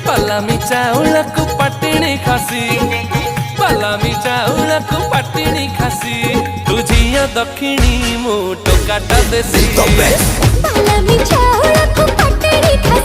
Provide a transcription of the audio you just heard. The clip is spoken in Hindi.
पलामी चाउल को पटिणी खासी पलामी चाउल को पटिणी खासी तू झिया दक्षिणी मु टोकाटा देसी पलामी चाउल को पटिणी खासी